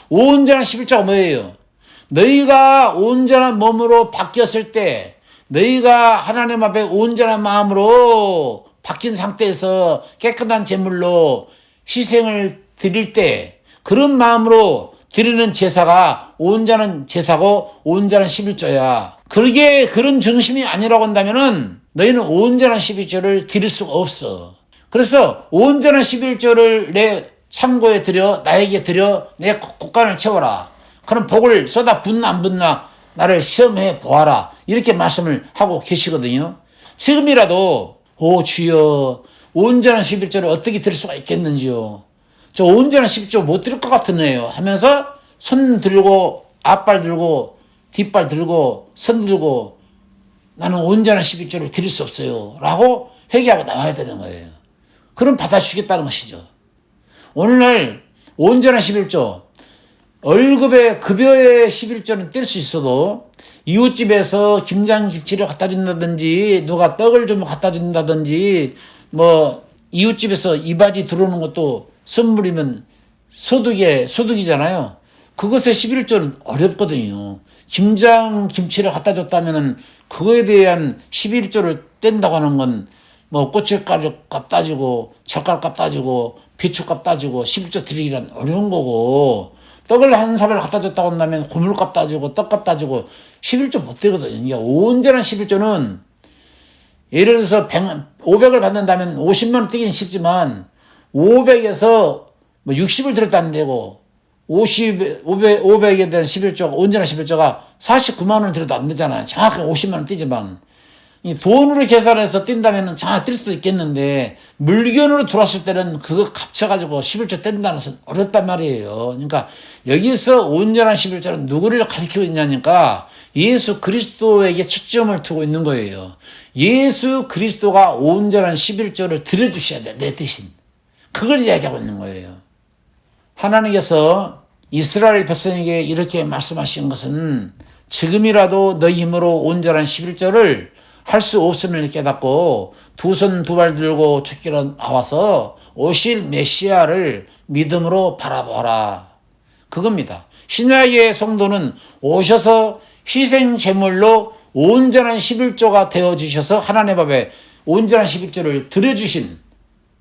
온전한 11조가 뭐예요? 너희가 온전한 몸으로 바뀌었을 때, 너희가 하나님 앞에 온전한 마음으로 바뀐 상태에서 깨끗한 제물로 희생을 드릴 때, 그런 마음으로 드리는 제사가 온전한 제사고 온전한 11조야. 그게 그런 중심이 아니라고 한다면은 너희는 온전한 11조를 드릴 수가 없어. 그래서 온전한 11조를 내 창고에 들여, 나에게 들여, 내 곳간을 채워라. 그럼 복을 쏟아 붓나 안 붓나 나를 시험해 보아라. 이렇게 말씀을 하고 계시거든요. 지금이라도 오 주여, 온전한 11조를 어떻게 드릴 수가 있겠는지요. 저 온전한 11조 못 드릴 것 같으네요 하면서 손 들고 앞발 들고 뒷발 들고 손 들고 나는 온전한 11조를 드릴 수 없어요 라고 회개하고 나와야 되는 거예요. 그럼 받아주시겠다는 것이죠. 오늘날 온전한 11조, 월급의 급여의 11조는 뗄 수 있어도 이웃집에서 김장김치를 갖다 준다든지 누가 떡을 좀 갖다 준다든지 뭐 이웃집에서 이바지 들어오는 것도 선물이면 소득이잖아요. 그것의 11조는 어렵거든요. 김장김치를 갖다 줬다면은 그거에 대한 11조를 뗀다고 하는 건 뭐 고춧가루값 따지고 젓갈값 따지고 배추값 따지고 11조 드리기란 어려운 거고, 떡을 한 사발 갖다 줬다고 한다면 고물값 따지고 떡값 따지고 11조 못 되거든요. 그러니까 온전한 11조는 예를 들어서 500을 받는다면 50만 원 뛰기는 쉽지만 500에서 뭐 60을 들었다 안 되고 500에 대한 11조가, 온전한 11조가 49만 원을 들어도 안 되잖아요. 정확하게 50만 원 뛰지만. 이 돈으로 계산해서 뛴다면 장아 뛸 수도 있겠는데 물건으로 들어왔을 때는 그거 값쳐가지고 11조 뗀다는 것은 어렵단 말이에요. 그러니까 여기서 온전한 11조는 누구를 가리키고 있냐니까 예수 그리스도에게 초점을 두고 있는 거예요. 예수 그리스도가 온전한 11조를 드려주셔야 돼, 내 대신. 그걸 이야기하고 있는 거예요. 하나님께서 이스라엘 백성에게 이렇게 말씀하신 것은 지금이라도 너희 힘으로 온전한 11조를 할 수 없음을 깨닫고 두 손 두 발 들고 죽기로 나와서 오실 메시아를 믿음으로 바라보라. 그겁니다. 신약의 성도는 오셔서 희생 제물로 온전한 11조가 되어주셔서 하나님 앞에 온전한 11조를 드려주신,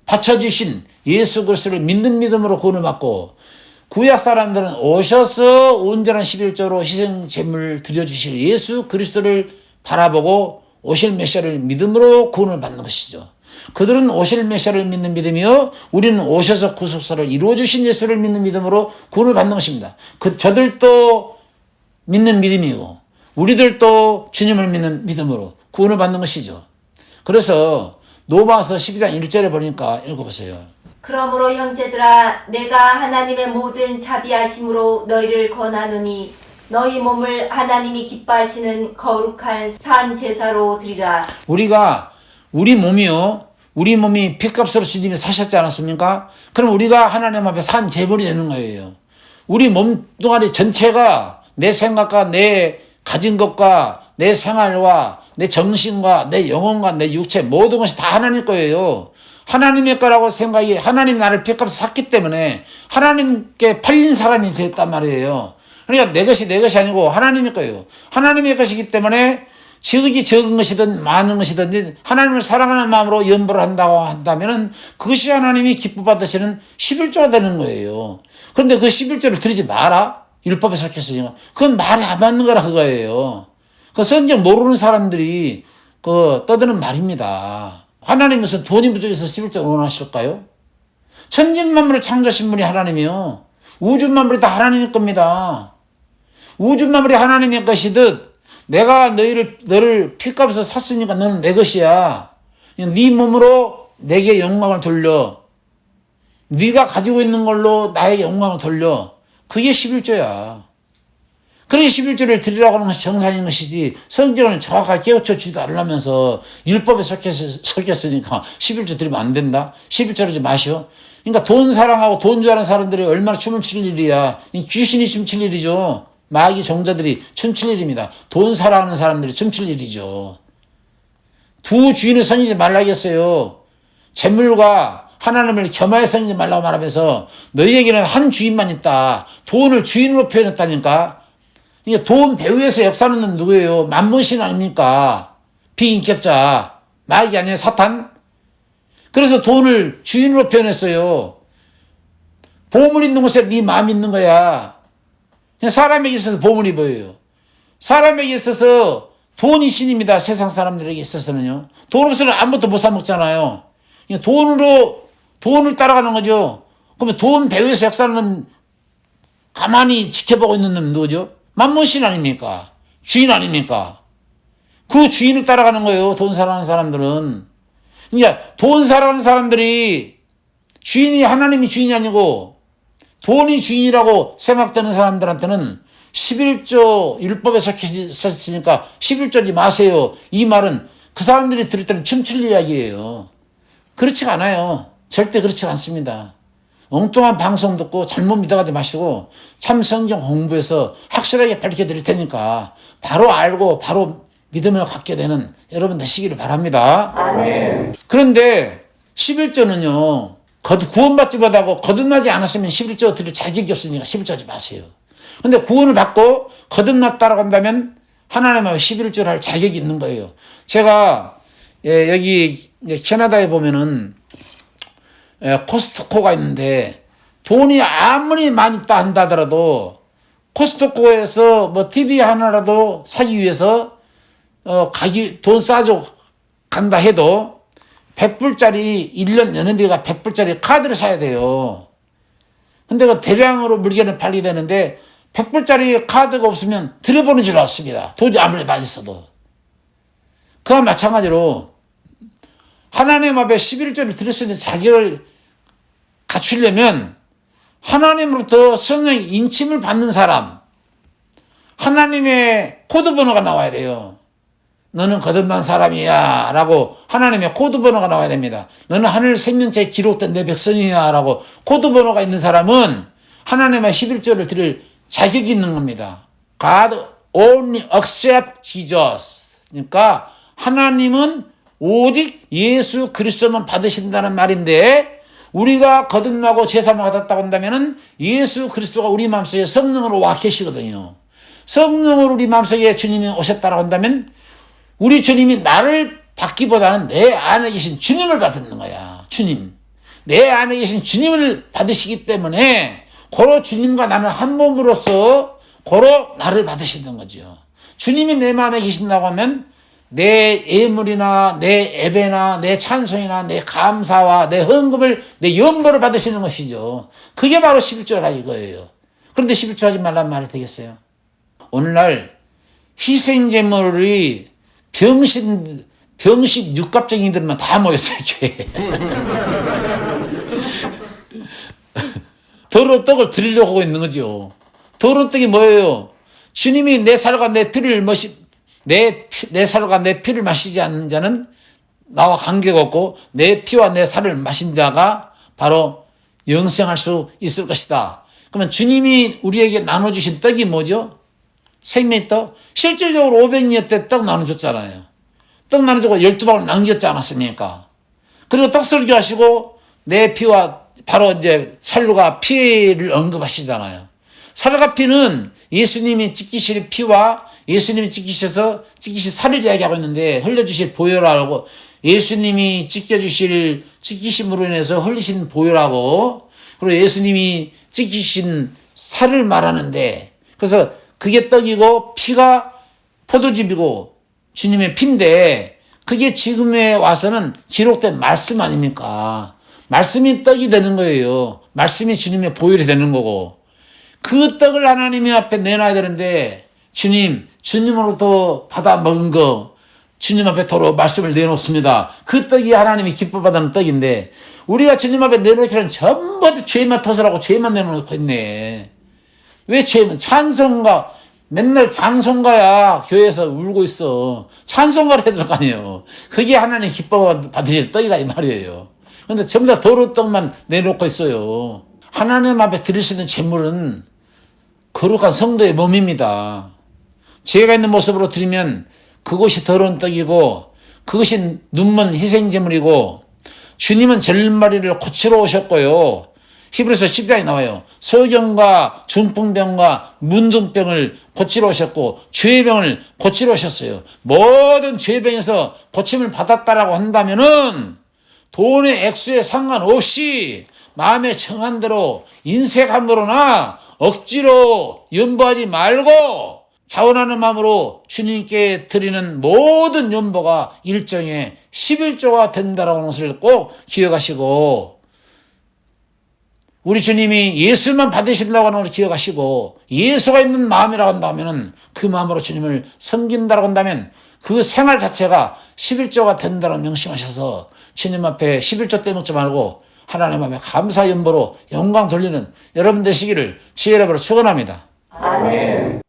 바쳐주신 예수 그리스도를 믿는 믿음으로 구원을 받고, 구약 사람들은 오셔서 온전한 11조로 희생 제물을 드려주실 예수 그리스도를 바라보고 오실 메시아를 믿음으로 구원을 받는 것이죠. 그들은 오실 메시아를 믿는 믿음이요, 우리는 오셔서 구속사를 이루어주신 예수를 믿는 믿음으로 구원을 받는 것입니다. 저들도 믿는 믿음이고 우리들도 주님을 믿는 믿음으로 구원을 받는 것이죠. 그래서 로마서 12장 1절에 보니까 읽어보세요. 그러므로 형제들아, 내가 하나님의 모든 자비하심으로 너희를 권하노니 너희 몸을 하나님이 기뻐하시는 거룩한 산 제사로 드리라. 우리 몸이 핏값으로 주님이 사셨지 않았습니까? 그럼 우리가 하나님 앞에 산 제물이 되는 거예요. 우리 몸뚱아리 전체가 내 생각과 내 가진 것과 내 생활과 내 정신과 내 영혼과 내 육체 모든 것이 다 하나님 거예요. 하나님의 거라고 생각이, 하나님이 나를 핏값을 샀기 때문에 하나님께 팔린 사람이 됐단 말이에요. 그러니까 내 것이 아니고 하나님의 거예요. 하나님의 것이기 때문에 적은 것이든 많은 것이든 하나님을 사랑하는 마음으로 연보를 한다고 한다면 그것이 하나님이 기뻐 받으시는 11조가 되는 거예요. 그런데 그 11조를 드리지 마라. 율법에 속했으니까. 그건 말이 안 맞는 거라 그거예요. 그 성경 모르는 사람들이 떠드는 말입니다. 하나님 무슨 돈이 부족해서 11조 원하실까요? 천진만물을 창조하신 분이 하나님이요. 우주 만물이 다 하나님의 겁니다. 우주 만물이 하나님의 것이듯 내가 너를 핏값에서 샀으니까 너는 내 것이야. 네 몸으로 내게 영광을 돌려. 네가 가지고 있는 걸로 나에게 영광을 돌려. 그게 11조야. 그러니 11조를 드리라고 하는 것이 정상인 것이지, 성경을 정확하게 깨우쳐 주지도 않으면서 율법에 속였으니까 11조 드리면 안 된다. 11조 하지 마시오. 그러니까 돈 사랑하고 돈 좋아하는 사람들이 얼마나 춤을 출 일이야. 귀신이 춤출 일이죠. 마귀 종자들이 춤출 일입니다. 돈 사랑하는 사람들이 춤출 일이죠. 두 주인을 섬기지 말라겠어요. 재물과 하나님을 겸하여 섬기지 말라고 말하면서 너희에게는 한 주인만 있다. 돈을 주인으로 표현했다니까. 그러니까 돈 배후에서 역사하는 놈 누구예요? 만몬신 아닙니까? 비인격자. 마귀 아니에요? 사탄? 그래서 돈을 주인으로 표현했어요. 보물 있는 곳에 네 마음이 있는 거야. 그냥 사람에게 있어서 보물이 보여요. 사람에게 있어서 돈이 신입니다. 세상 사람들에게 있어서는요. 돈 없으면 아무것도 못 사 먹잖아요. 돈을 따라가는 거죠. 그러면 돈 배후에서 역사는 가만히 지켜보고 있는 놈 누구죠? 만몬신 아닙니까? 주인 아닙니까? 그 주인을 따라가는 거예요. 돈 사랑하는 사람들은. 그러니까 돈 사랑하는 사람들이 주인이 하나님이 주인이 아니고 돈이 주인이라고 생각되는 사람들한테는 11조 율법에 적혀있으니까 11조지 마세요. 이 말은 그 사람들이 들을 때는 춤출 이야기예요. 그렇지가 않아요. 절대 그렇지 않습니다. 엉뚱한 방송 듣고 잘못 믿어가지 마시고 참 성경 공부해서 확실하게 밝혀드릴 테니까 바로 알고 바로 믿음을 갖게 되는 여러분 되시기를 바랍니다. 아멘. 그런데 11조는요. 구원받지 못하고 거듭나지 않았으면 11조 드릴 자격이 없으니까 11조 하지 마세요. 근데 구원을 받고 거듭났다라고 한다면 하나님하고 11조를 할 자격이 있는 거예요. 제가 여기 캐나다에 보면은 코스트코가 있는데 돈이 아무리 많이 있다 한다더라도 코스트코에서 뭐 TV 하나라도 사기 위해서 돈 싸줘 간다 해도 100불짜리 1년 연회비가 100불짜리 카드를 사야 돼요. 근데 그 대량으로 물건을 팔게 되는데 100불짜리 카드가 없으면 들여보는 줄 알았습니다. 돈이 아무리 많이 써도. 그와 마찬가지로 하나님 앞에 11조를 드릴 수 있는 자격을 갖추려면 하나님으로부터 성령의 인침을 받는 사람, 하나님의 코드 번호가 나와야 돼요. 너는 거듭난 사람이야 라고 하나님의 코드 번호가 나와야 됩니다. 너는 하늘 생명체에 기록된 내 백성이야 라고 코드 번호가 있는 사람은 하나님의 11조를 드릴 자격이 있는 겁니다. God only accept Jesus. 그러니까 하나님은 오직 예수 그리스도만 받으신다는 말인데 우리가 거듭나고 제사만 받았다고 한다면 예수 그리스도가 우리 마음속에 성령으로 와 계시거든요. 성령으로 우리 마음속에 주님이 오셨다고 한다면 우리 주님이 나를 받기보다는 내 안에 계신 주님을 받는 거야. 주님. 내 안에 계신 주님을 받으시기 때문에 고로 주님과 나는 한 몸으로서 고로 나를 받으시는 거죠. 주님이 내 마음에 계신다고 하면 내 예물이나 내 예배나 내 찬송이나 내 감사와 내 헌금을 내 연보를 받으시는 것이죠. 그게 바로 11조라 이거예요. 그런데 11조 하지 말란 말이 되겠어요? 오늘날 희생제물이 병식 육갑쟁이들만 다 모였어요, 교회에. 더러운 떡을 드리려고 하고 있는 거죠. 더러운 떡이 뭐예요? 주님이 내 살과 내 피를 내 살과 내 피를 마시지 않는 자는 나와 관계가 없고 내 피와 내 살을 마신 자가 바로 영생할 수 있을 것이다. 그러면 주님이 우리에게 나눠주신 떡이 뭐죠? 생명의 떡. 실질적으로 500년 때 떡 나눠줬잖아요. 떡 나눠주고 12방울 남겼지 않았습니까? 그리고 떡 설교하시고 내 피와 바로 이제 살과 피를 언급하시잖아요. 살과 피는 예수님이 찢기실 피와 예수님이 찢기신 살을 이야기하고 있는데 흘려주실 보혈하고 예수님이 찢기심으로 인해서 흘리신 보혈하고 그리고 예수님이 찢기신 살을 말하는데 그래서 그게 떡이고 피가 포도즙이고 주님의 피인데 그게 지금에 와서는 기록된 말씀 아닙니까? 말씀이 떡이 되는 거예요. 말씀이 주님의 보혈이 되는 거고 그 떡을 하나님의 앞에 내놔야 되는데 주님으로부터 받아 먹은 거 주님 앞에 도로 말씀을 내놓습니다. 그 떡이 하나님이 기뻐 받는 떡인데 우리가 주님 앞에 내놓기는 전부 죄만 터설하고 죄만 내놓고 있네. 왜 죄만 찬송가 맨날 장송가야 교회에서 울고 있어. 찬송가를 해야 될 거 아니에요. 그게 하나님 기뻐 받으실 떡이라 이 말이에요. 근데 전부 다 도로 떡만 내놓고 있어요. 하나님 앞에 드릴 수 있는 제물은 거룩한 성도의 몸입니다. 죄가 있는 모습으로 드리면 그것이 더러운 떡이고 그것이 눈먼 희생제물이고 주님은 절마리를 고치러 오셨고요. 히브리서 10장에 나와요. 소경과 중풍병과 문둥병을 고치러 오셨고 죄의 병을 고치러 오셨어요. 모든 죄의 병에서 고침을 받았다라고 한다면은 돈의 액수에 상관없이 마음에 정한 대로 인색한 대로나 억지로 연보하지 말고 자원하는 마음으로 주님께 드리는 모든 연보가 일정의 11조가 된다라고 하는 것을 꼭 기억하시고, 우리 주님이 예수만 받으신다고 하는 걸 기억하시고 예수가 있는 마음이라고 한다면 그 마음으로 주님을 섬긴다라고 한다면 그 생활 자체가 11조가 된다고 명심하셔서 주님 앞에 11조 떼먹지 말고 하나님 앞에 감사 연보로 영광 돌리는 여러분 되시기를 주의 이름으로 축원합니다. 아멘.